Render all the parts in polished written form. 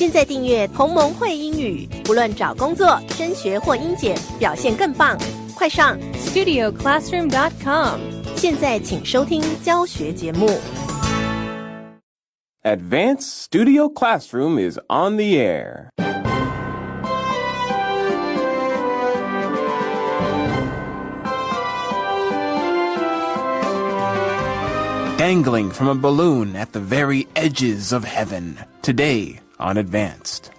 现在订阅同盟会英语，不论找工作、升学或英检，表现更棒。快上 StudioClassroom.com。现在请收听教学节目。Advanced Studio Classroom is on the air. Dangling from a balloon at the very edges of heaven. Today on Advanced.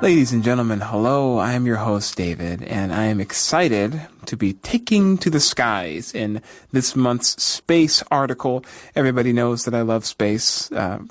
Ladies and gentlemen, hello. I am your host, David, and I am excited to be taking to the skies in this month's space article. Everybody knows that I love space.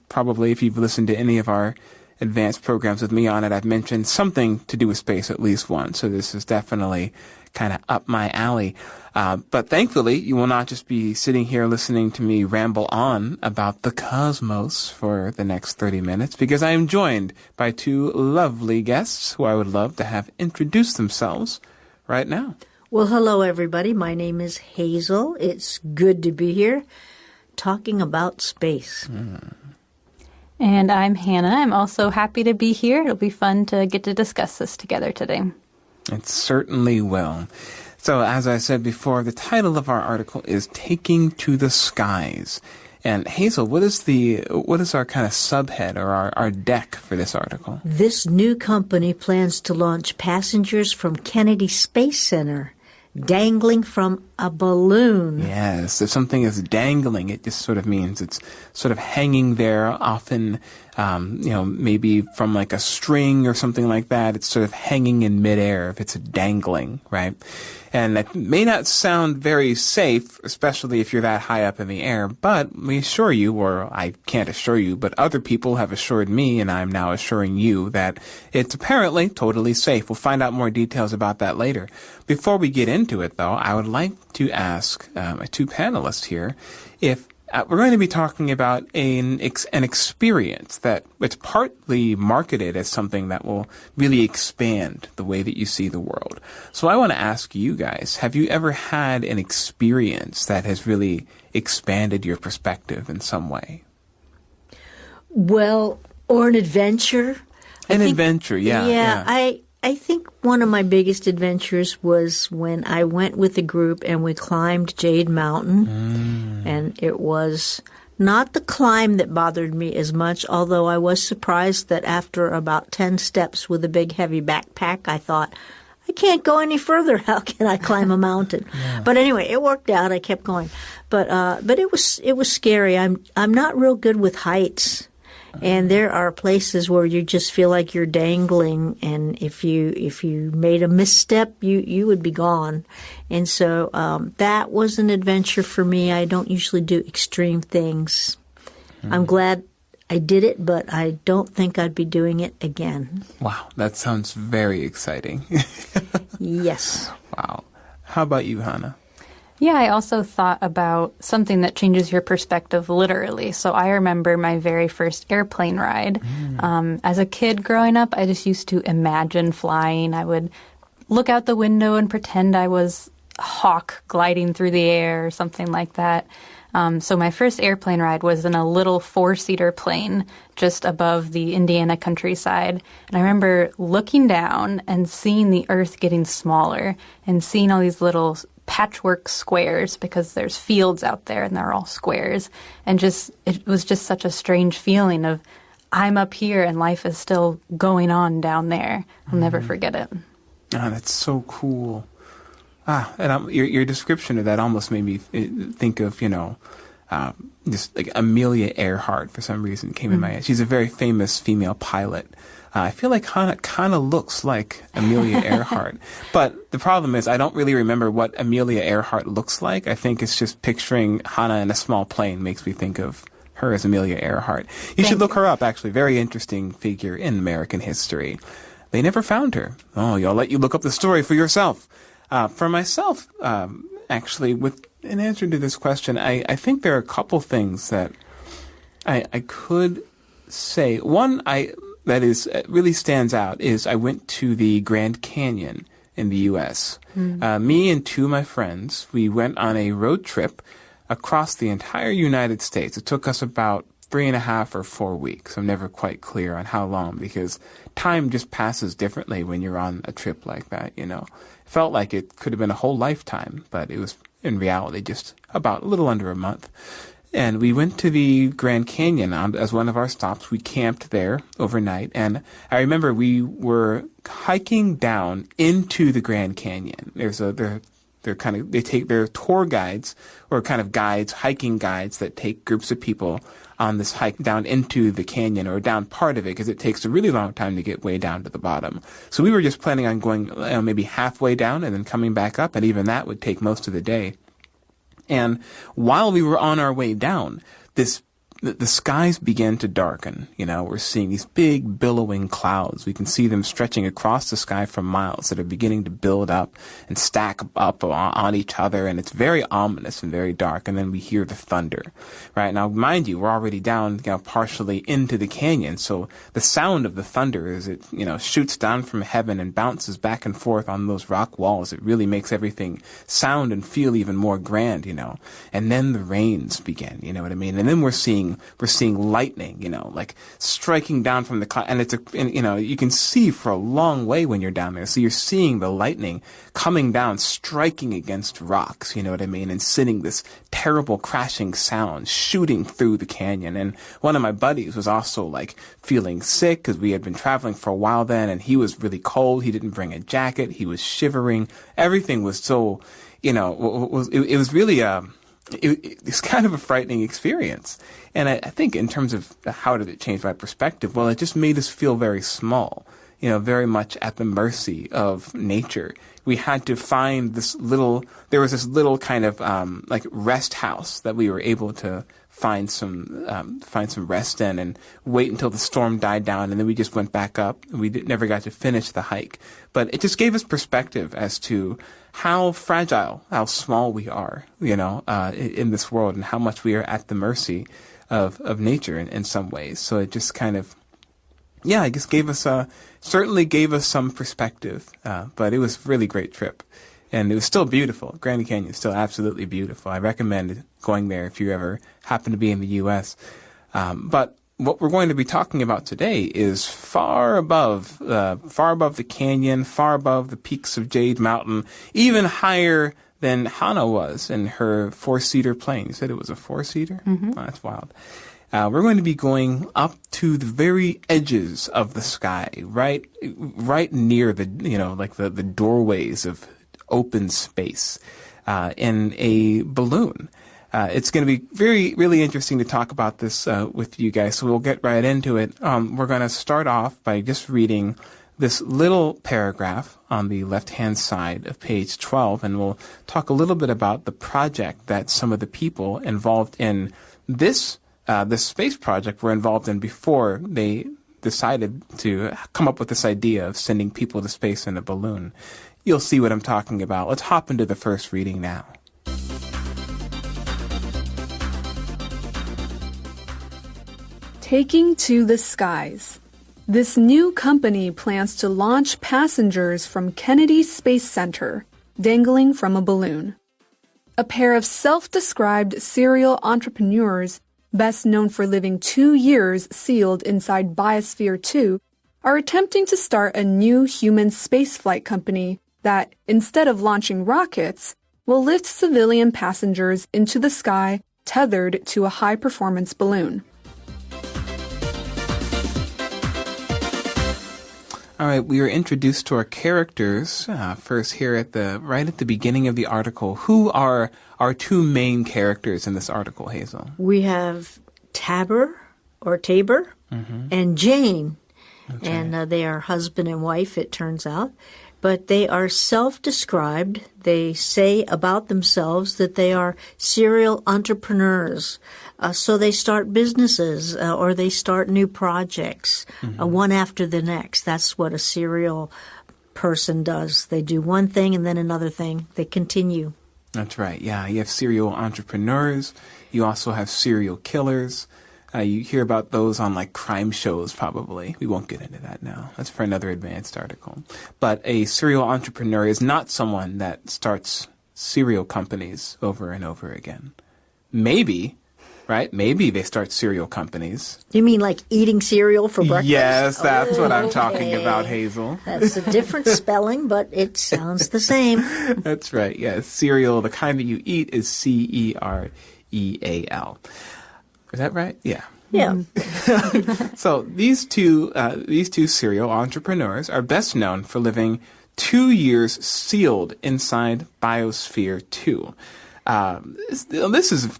Probably if you've listened to any of our advanced programs with me on it, I've mentioned something to do with space at least once. So this is definitely kind of up my alley. But thankfully, you will not just be sitting here listening to me ramble on about the cosmos for the next 30 minutes, because I am joined by two lovely guests who I would love to have introduce themselves right now. Well, hello, everybody. My name is Hazel. It's good to be here talking about space. And I'm Hannah. I'm also happy to be here. It'll be fun to get to discuss this together today. It certainly will. So, as I said before, the title of our article is Taking to the Skies. And Hazel, what is our kind of subhead or our deck for this article? This new company plans to launch passengers from Kennedy Space Center dangling from a balloon. Yes, if something is dangling, it just sort of means it's sort of hanging there, often, maybe from like a string or something like that. It's sort of hanging in midair if it's dangling, right? And that may not sound very safe, especially if you're that high up in the air, but we assure you, or I can't assure you, but other people have assured me, and I'm now assuring you, that it's apparently totally safe. We'll find out more details about that later. Before we get into it, though, I would like to ask my two panelists here if we're going to be talking about an experience that it's partly marketed as something that will really expand the way that you see the world. So I want to ask you guys, have you ever had an experience that has really expanded your perspective in some way? Well, or an adventure. Adventure, yeah. I think one of my biggest adventures was when I went with a group and we climbed Jade Mountain. And it was not the climb that bothered me as much, although I was surprised that after about 10 steps with a big heavy backpack, I thought, I can't go any further. How can I climb a mountain? Yeah. But anyway, it worked out. I kept going. But it was scary. I'm not real good with heights. And there are places where you just feel like you're dangling, and if you made a misstep, you would be gone. And so that was an adventure for me. I don't usually do extreme things. I'm glad I did it, but I don't think I'd be doing it again. Wow, that sounds very exciting. Yes. Wow. How about you, Hannah? Yeah, I also thought about something that changes your perspective literally. So I remember my very first airplane ride. As a kid growing up, I just used to imagine flying. I would look out the window and pretend I was a hawk gliding through the air or something like that. So my first airplane ride was in a little 4-seater plane just above the Indiana countryside. And I remember looking down and seeing the earth getting smaller and seeing all these little patchwork squares, because there's fields out there and they're all squares. And it was just such a strange feeling of I'm up here and life is still going on down there. I'll never forget it. Ah, that's so cool. And your description of that almost made me think of, just like Amelia Earhart for some reason came in my head. She's a very famous female pilot. I feel like Hannah kind of looks like Amelia Earhart. But the problem is I don't really remember what Amelia Earhart looks like. I think it's just picturing Hannah in a small plane makes me think of her as Amelia Earhart. You should look her up, actually. Very interesting figure in American history. They never found her. Oh, I'll let you look up the story for yourself. For myself, actually, with an answer to this question, I think there are a couple things that I could say. One, really stands out is I went to the Grand Canyon in the U.S. Me and two of my friends, we went on a road trip across the entire United States. It took us about 3.5 or 4 weeks. I'm never quite clear on how long because time just passes differently when you're on a trip like that, you know. It felt like it could have been a whole lifetime, but it was in reality just about a little under a month. And we went to the Grand Canyon as one of our stops. We camped there overnight. And I remember we were hiking down into the Grand Canyon. They're tour guides or kind of guides, hiking guides that take groups of people on this hike down into the canyon or down part of it because it takes a really long time to get way down to the bottom. So we were just planning on going maybe halfway down and then coming back up, and even that would take most of the day. And while we were on our way down, the skies began to darken. You know, we're seeing these big billowing clouds. We can see them stretching across the sky for miles that are beginning to build up and stack up on each other. And it's very ominous and very dark. And then we hear the thunder, right? Now, mind you, we're already down, partially into the canyon. So the sound of the thunder as it, shoots down from heaven and bounces back and forth on those rock walls. It really makes everything sound and feel even more grand, And then the rains begin, you know what I mean? And then we're seeing lightning, like striking down from the cloud, and you can see for a long way when you're down there. So you're seeing the lightning coming down, striking against rocks, you know what I mean, and sending this terrible crashing sound shooting through the canyon. And one of my buddies was also feeling sick because we had been traveling for a while then, and he was really cold. He didn't bring a jacket. He was shivering. Everything was so, it was really it's kind of a frightening experience. And I think in terms of how did it change my perspective, well, it just made us feel very small, very much at the mercy of nature. We had to find there was this little kind of rest house that we were able to find some rest in and wait until the storm died down, and then we just went back up. We never got to finish the hike. But it just gave us perspective as to how fragile, how small we are, in this world, and how much we are at the mercy of nature in some ways. So it just kind of, I guess certainly gave us some perspective. But it was a really great trip. And it was still beautiful. Grand Canyon is still absolutely beautiful. I recommend going there if you ever happen to be in the U.S. But what we're going to be talking about today is far above the canyon, far above the peaks of Jade Mountain, even higher than Hannah was in her 4-seater plane. You said it was a 4-seater? Mm-hmm. Oh, that's wild. We're going to be going up to the very edges of the sky, right near the doorways of open space, in a balloon. It's going to be really interesting to talk about this with you guys, so we'll get right into it. We're going to start off by just reading this little paragraph on the left-hand side of page 12, and we'll talk a little bit about the project that some of the people involved in this space project were involved in before they decided to come up with this idea of sending people to space in a balloon. You'll see what I'm talking about. Let's hop into the first reading now. Taking to the skies. This new company plans to launch passengers from Kennedy Space Center, dangling from a balloon. A pair of self-described serial entrepreneurs, best known for living 2 years sealed inside Biosphere 2, are attempting to start a new human spaceflight company that, instead of launching rockets, will lift civilian passengers into the sky tethered to a high-performance balloon. All right, we are introduced to our characters first here right at the beginning of the article. Who are our two main characters in this article, Hazel? We have Tabor, and Jane. Okay. And they are husband and wife, it turns out. But they are self-described. They say about themselves that they are serial entrepreneurs. So they start businesses or they start new projects, one after the next. That's what a serial person does. They do one thing and then another thing. They continue. That's right. Yeah, you have serial entrepreneurs. You also have serial killers. You hear about those on like crime shows probably. We won't get into that now. That's for another advanced article. But a serial entrepreneur is not someone that starts cereal companies over and over again. Maybe, right? Maybe they start cereal companies. You mean like eating cereal for breakfast? Yes, that's what I'm talking Okay. about, Hazel. That's a different spelling, but it sounds the same. That's right. Yeah, cereal, the kind that you eat is Cereal. Is that right? Yeah. Yeah. So these two serial entrepreneurs are best known for living 2 years sealed inside Biosphere 2. This is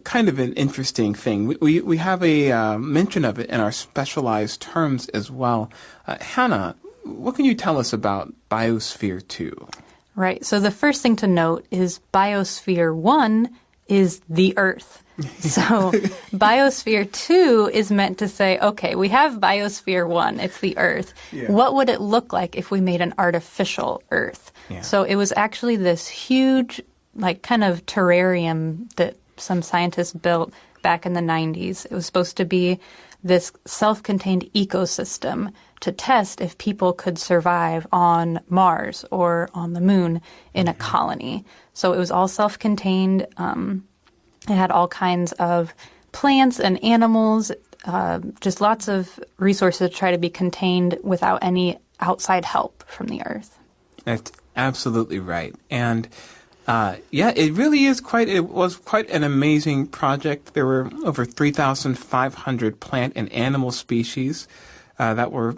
kind of an interesting thing. We have a mention of it in our specialized terms as well. Hannah, what can you tell us about Biosphere 2? Right. So the first thing to note is Biosphere 1 is the Earth. So Biosphere 2 is meant to say, okay, we have Biosphere 1, it's the Earth. Yeah. What would it look like if we made an artificial Earth? Yeah. So it was actually this huge, like, kind of terrarium that some scientists built back in the 90s. It was supposed to be this self-contained ecosystem to test if people could survive on Mars or on the moon in a colony. So it was all self-contained. It had all kinds of plants and animals, just lots of resources to try to be contained without any outside help from the Earth. That's absolutely right. And it really is it was quite an amazing project. There were over 3,500 plant and animal species that were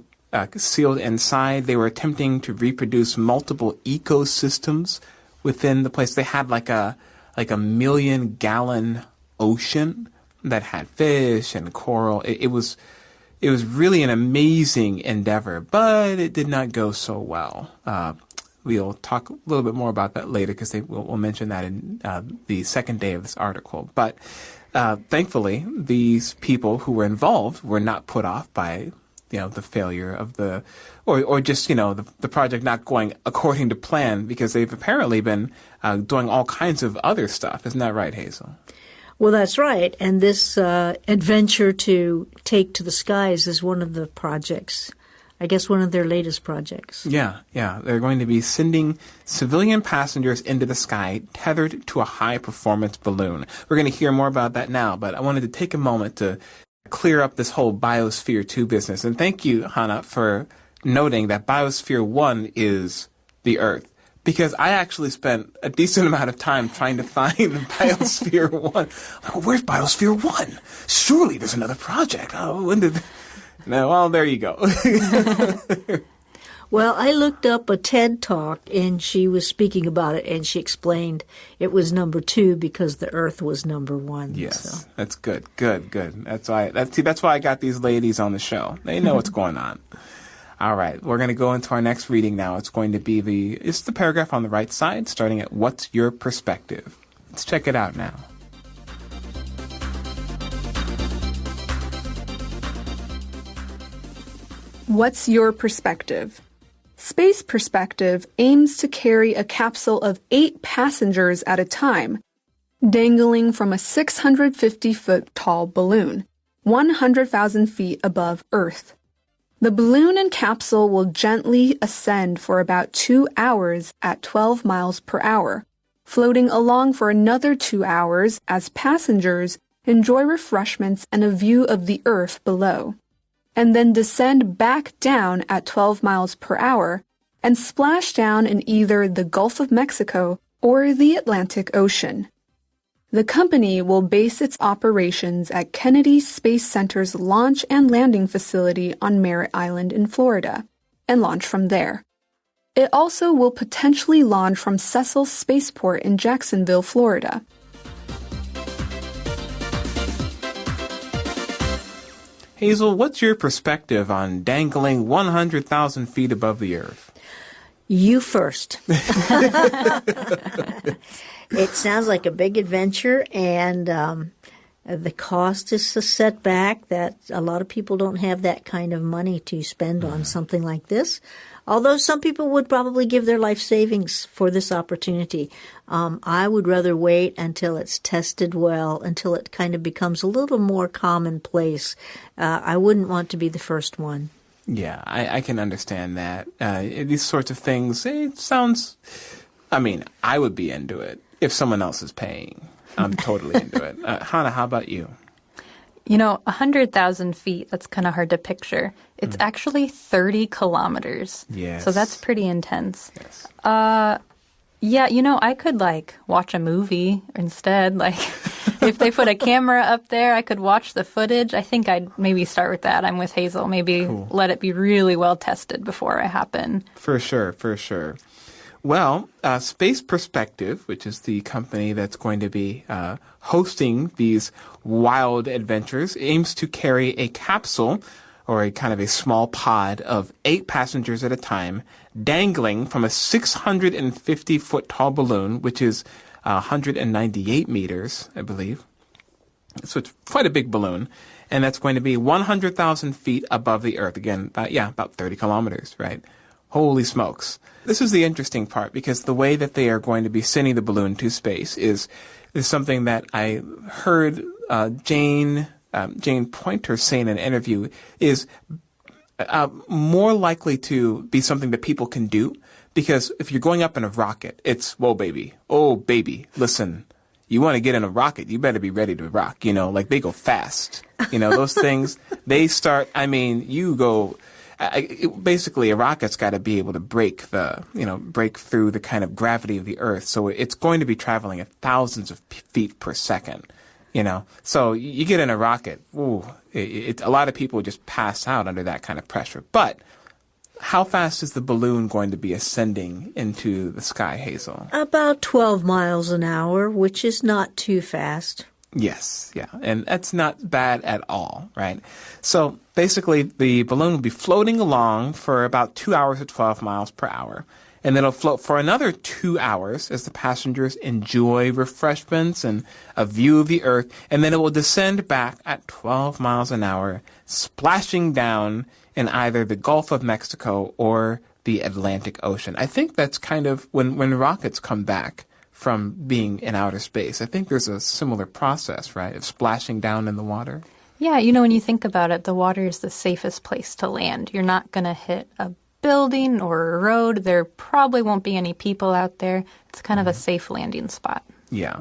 sealed inside. They were attempting to reproduce multiple ecosystems within the place. They had like a 1,000,000-gallon ocean that had fish and coral. It was really an amazing endeavor, but it did not go so well. We'll talk a little bit more about that later because we'll mention that in the second day of this article. But thankfully, these people who were involved were not put off by the failure of or just the project not going according to plan, because they've apparently been doing all kinds of other stuff. Isn't that right, Hazel? Well, that's right. And this adventure to take to the skies is one of the projects. I guess one of their latest projects. Yeah. They're going to be sending civilian passengers into the sky tethered to a high-performance balloon. We're going to hear more about that now, but I wanted to take a moment to clear up this whole Biosphere 2 business. And thank you, Hannah, for noting that Biosphere 1 is the Earth. Because I actually spent a decent amount of time trying to find Biosphere 1. Oh, where's Biosphere 1? Surely there's another project. Oh, when did... No, well, there you go. Well, I looked up a TED Talk, and she was speaking about it, and she explained it was number 2 because the Earth was number 1. Yes, so. That's good. That's why I got these ladies on the show. They know what's going on. All right, we're going to go into our next reading now. It's going to be it's the paragraph on the right side, starting at "What's your perspective?" Let's check it out now. What's your perspective? Space Perspective aims to carry a capsule of 8 passengers at a time, dangling from a 650-foot tall balloon, 100,000 feet above Earth. The balloon and capsule will gently ascend for about 2 hours at 12 miles per hour, floating along for another 2 hours as passengers enjoy refreshments and a view of the Earth below, and then descend back down at 12 miles per hour and splash down in either the Gulf of Mexico or the Atlantic Ocean. The company will base its operations at Kennedy Space Center's launch and landing facility on Merritt Island in Florida, and launch from there. It also will potentially launch from Cecil Spaceport in Jacksonville, Florida. Hazel, what's your perspective on dangling 100,000 feet above the Earth? You first. It sounds like a big adventure, and The cost is a setback that a lot of people don't have that kind of money to spend on something like this. Although some people would probably give their life savings for this opportunity. I would rather wait until it's tested well, until it kind of becomes a little more commonplace. I wouldn't want to be the first one. Yeah, I can understand that. These sorts of things, it sounds, I mean, I would be into it if someone else is paying. I'm totally into it. Hannah, how about you? 100,000 feet, that's kind of hard to picture. It's actually 30 kilometers. Yes. So that's pretty intense. Yes. Yeah, I could, watch a movie instead. If they put a camera up there, I could watch the footage. I think I'd maybe start with that. I'm with Hazel. Maybe let it be really well tested before I hop in. For sure, for sure. Well, Space Perspective, which is the company that's going to be hosting these wild adventures, aims to carry a capsule or a kind of a small pod of 8 passengers at a time, dangling from a 650-foot tall balloon, which is 198 meters, I believe. So it's quite a big balloon. And that's going to be 100,000 feet above the Earth. Again, about 30 kilometers, right? Holy smokes. This is the interesting part, because the way that they are going to be sending the balloon to space is something that I heard Jane Pointer say in an interview is more likely to be something that people can do, because if you're going up in a rocket, it's, whoa, baby, oh, baby, listen, you want to get in a rocket, you better be ready to rock, they go fast. Those things, they start, you go... basically, a rocket's got to be able to break through the kind of gravity of the Earth. So it's going to be traveling at thousands of feet per second. So you get in a rocket, a lot of people just pass out under that kind of pressure. But how fast is the balloon going to be ascending into the sky, Hazel? About 12 miles an hour, which is not too fast. Yes, yeah, and that's not bad at all, right? So basically, the balloon will be floating along for about 2 hours at 12 miles per hour, and then it'll float for another 2 hours as the passengers enjoy refreshments and a view of the Earth, and then it will descend back at 12 miles an hour, splashing down in either the Gulf of Mexico or the Atlantic Ocean. I think that's kind of when rockets come back from being in outer space. I think there's a similar process, right, of splashing down in the water. Yeah, when you think about it, the water is the safest place to land. You're not going to hit a building or a road. There probably won't be any people out there. It's kind of a safe landing spot. Yeah.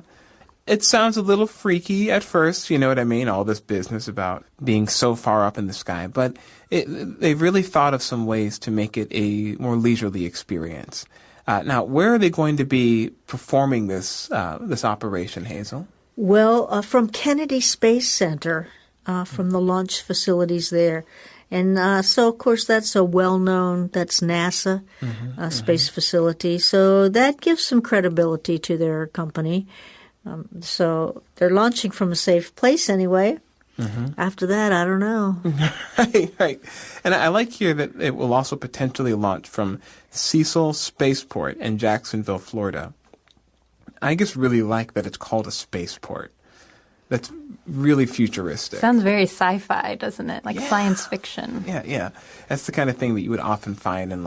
It sounds a little freaky at first, you know what I mean? All this business about being so far up in the sky. But they've really thought of some ways to make it a more leisurely experience. Now, where are they going to be performing this operation, Hazel? Well, from Kennedy Space Center, from the launch facilities there. And so, of course, that's a well-known, that's NASA space facility. So that gives some credibility to their company. So they're launching from a safe place anyway. After that, I don't know. Right. And I like here that it will also potentially launch from Cecil Spaceport in Jacksonville, Florida. I just really like that it's called a spaceport. That's really futuristic. Sounds very sci-fi, doesn't it? Like science fiction. Yeah. That's the kind of thing that you would often find in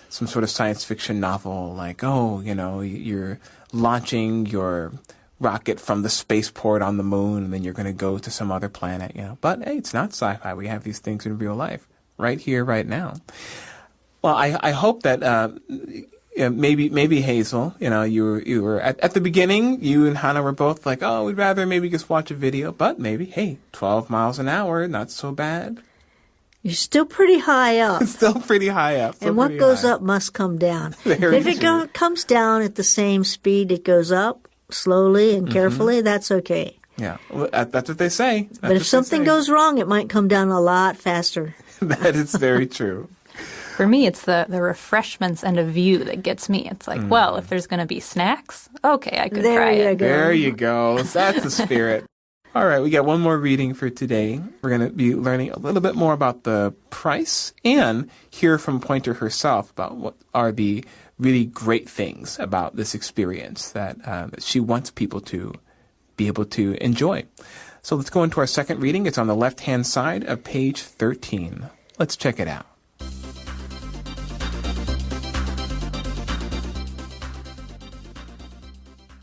some sort of science fiction novel, like, you're launching your rocket from the spaceport on the moon, and then you're going to go to some other planet, But, hey, it's not sci-fi. We have these things in real life, right here, right now. Well, I hope that maybe Hazel, you were at the beginning, you and Hannah were both like, oh, we'd rather maybe just watch a video. But maybe, hey, 12 miles an hour, not so bad. You're still pretty high up. Still pretty high up. And what goes up must come down. If it comes down at the same speed it goes up, slowly and carefully, that's okay. Yeah, well, that's what they say. But if something goes wrong, it might come down a lot faster. That is very true. For me, it's the refreshments and a view that gets me. It's like, well, if there's going to be snacks, okay, I could try it. There you go. That's the spirit. All right, we got one more reading for today. We're going to be learning a little bit more about the price and hear from Pointer herself about what are the really great things about this experience that she wants people to be able to enjoy. So let's go into our second reading. It's on the left-hand side of page 13. Let's check it out.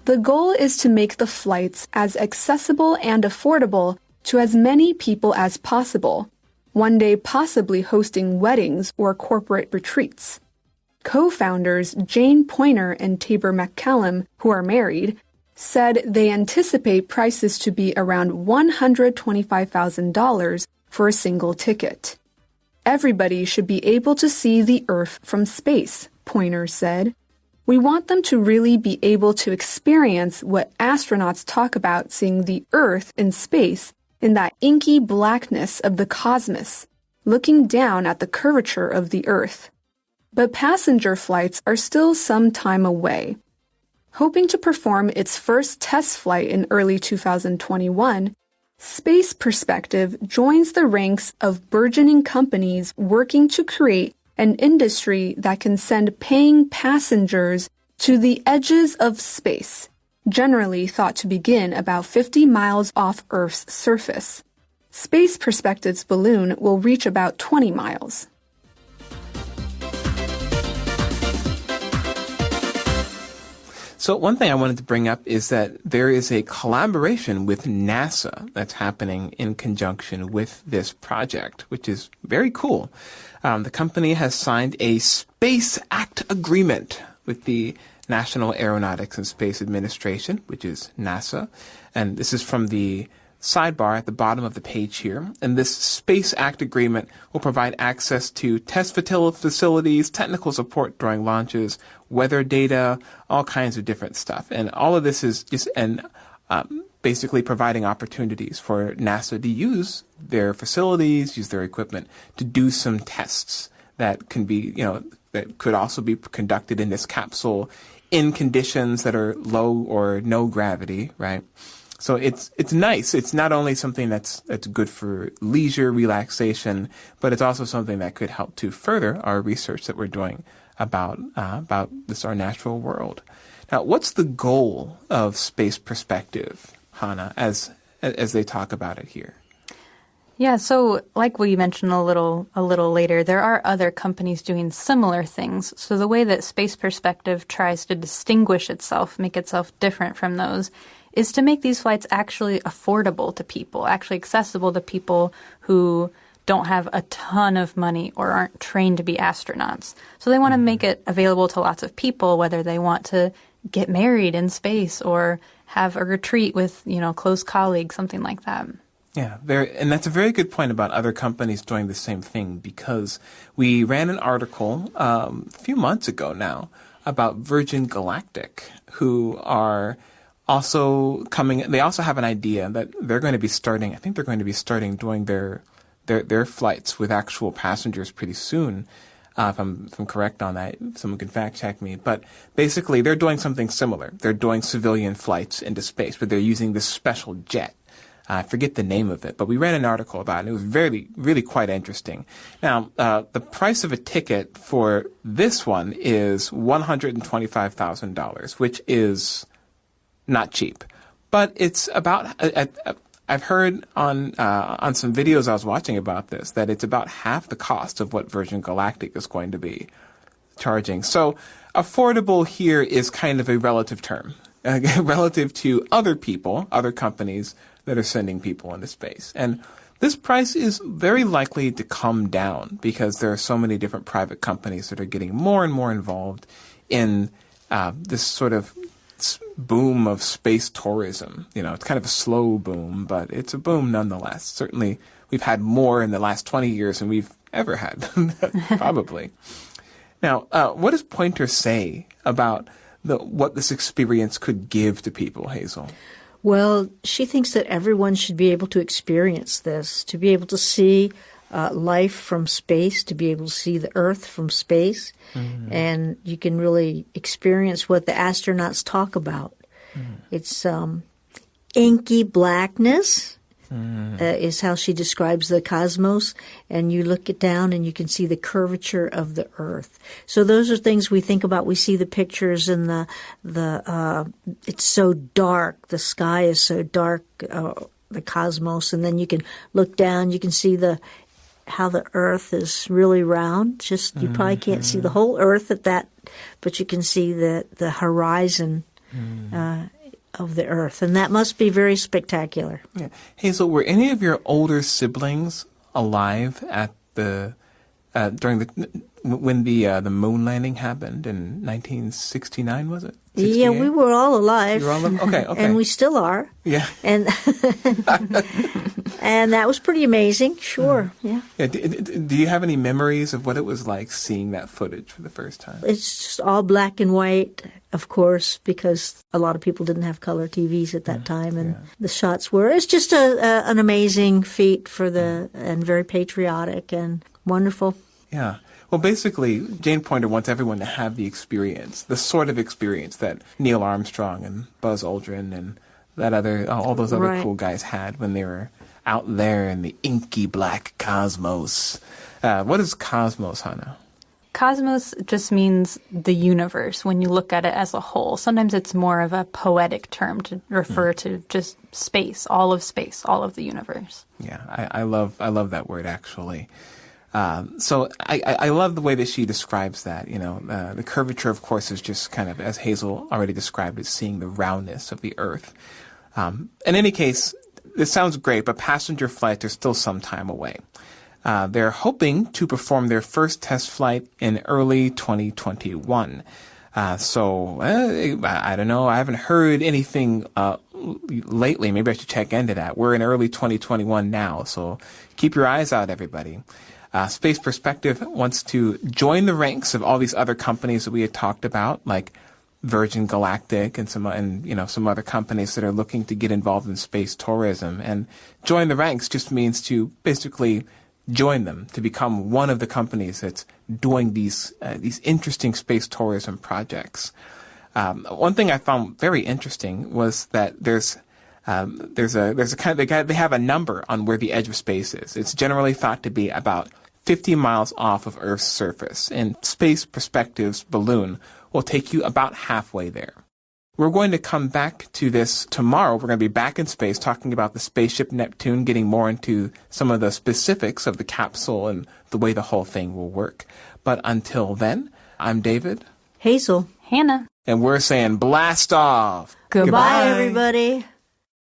The goal is to make the flights as accessible and affordable to as many people as possible, one day possibly hosting weddings or corporate retreats. Co-founders Jane Pointer and Tabor McCallum, who are married, said they anticipate prices to be around $125,000 for a single ticket. Everybody should be able to see the Earth from space, Pointer said. We want them to really be able to experience what astronauts talk about seeing the Earth in space in that inky blackness of the cosmos, looking down at the curvature of the Earth. But passenger flights are still some time away. Hoping to perform its first test flight in early 2021, Space Perspective joins the ranks of burgeoning companies working to create an industry that can send paying passengers to the edges of space, generally thought to begin about 50 miles off Earth's surface. Space Perspective's balloon will reach about 20 miles. So one thing I wanted to bring up is that there is a collaboration with NASA that's happening in conjunction with this project, which is very cool. The company has signed a Space Act agreement with the National Aeronautics and Space Administration, which is NASA. And this is from the sidebar at the bottom of the page here. And this Space Act agreement will provide access to test facilities, technical support during launches, weather data, all kinds of different stuff. And all of this is just basically providing opportunities for NASA to use their facilities, use their equipment to do some tests that can be, that could also be conducted in this capsule in conditions that are low or no gravity, right? So it's nice. It's not only something that's good for leisure, relaxation, but it's also something that could help to further our research that we're doing about this, our natural world. Now, what's the goal of Space Perspective, Hannah, as they talk about it here? Yeah, so like we mentioned a little later, there are other companies doing similar things. So the way that Space Perspective tries to distinguish itself, make itself different from those, is to make these flights actually affordable to people, actually accessible to people who don't have a ton of money or aren't trained to be astronauts. So they want to make it available to lots of people, whether they want to get married in space or have a retreat with, close colleagues, something like that. Yeah, and that's a very good point about other companies doing the same thing, because we ran an article a few months ago now about Virgin Galactic, who are also they also have an idea that they're going to be starting, I think they're going to be starting doing their flights with actual passengers pretty soon. If I'm correct on that, someone can fact check me. But basically, they're doing something similar. They're doing civilian flights into space, but they're using this special jet. I forget the name of it, but we ran an article about it. It was really, really quite interesting. Now, the price of a ticket for this one is $125,000, which is not cheap. But it's about, I've heard on some videos I was watching about this, that it's about half the cost of what Virgin Galactic is going to be charging. So affordable here is kind of a relative term, relative to other people, other companies that are sending people into space. And this price is very likely to come down because there are so many different private companies that are getting more and more involved in this sort of boom of space tourism. It's kind of a slow boom, but it's a boom nonetheless. Certainly, we've had more in the last 20 years than we've ever had, probably. Now, what does Pointer say about what this experience could give to people, Hazel? Well, she thinks that everyone should be able to experience this, to be able to see life from space, to be able to see the Earth from space, and you can really experience what the astronauts talk about. It's inky blackness, is how she describes the cosmos. And you look it down and you can see the curvature of the Earth. So those are things we think about. We see the pictures and it's so dark. The sky is so dark, the cosmos. And then you can look down, you can see how the Earth is really round. Just you probably can't see the whole Earth at that, but you can see the horizon of the Earth, and that must be very spectacular. Yeah. Hazel, were any of your older siblings alive at the when the moon landing happened in 1969? Was it? 68? Yeah, we were all alive. You were all alive? Okay. And we still are. Yeah. And and that was pretty amazing. Sure. Yeah. Yeah. Do you have any memories of what it was like seeing that footage for the first time? It's just all black and white, of course, because a lot of people didn't have color TVs at that time, and the shots were. It's just an amazing feat and very patriotic and wonderful. Yeah. Well, basically, Jane Poynter wants everyone to have the experience, the sort of experience that Neil Armstrong and Buzz Aldrin and all those other cool guys had when they were out there in the inky black cosmos. What is cosmos, Hannah? Cosmos just means the universe when you look at it as a whole. Sometimes it's more of a poetic term to refer to just space, all of the universe. Yeah, I love that word, actually. So I love the way that she describes that. The curvature, of course, is just kind of, as Hazel already described, is seeing the roundness of the Earth. In any case, this sounds great, but passenger flights are still some time away. They're hoping to perform their first test flight in early 2021. I don't know. I haven't heard anything lately. Maybe I should check into that. We're in early 2021 now, so keep your eyes out, everybody. Space Perspective wants to join the ranks of all these other companies that we had talked about, like Virgin Galactic and some other companies that are looking to get involved in space tourism. And join the ranks just means to basically join them, to become one of the companies that's doing these interesting space tourism projects. One thing I found very interesting was that they have a number on where the edge of space is. It's generally thought to be about 50 miles off of Earth's surface, and Space Perspective's balloon will take you about halfway there. We're going to come back to this tomorrow. We're going to be back in space talking about the spaceship Neptune, getting more into some of the specifics of the capsule and the way the whole thing will work. But until then, I'm David. Hazel. Hannah. And we're saying blast off. Goodbye, everybody.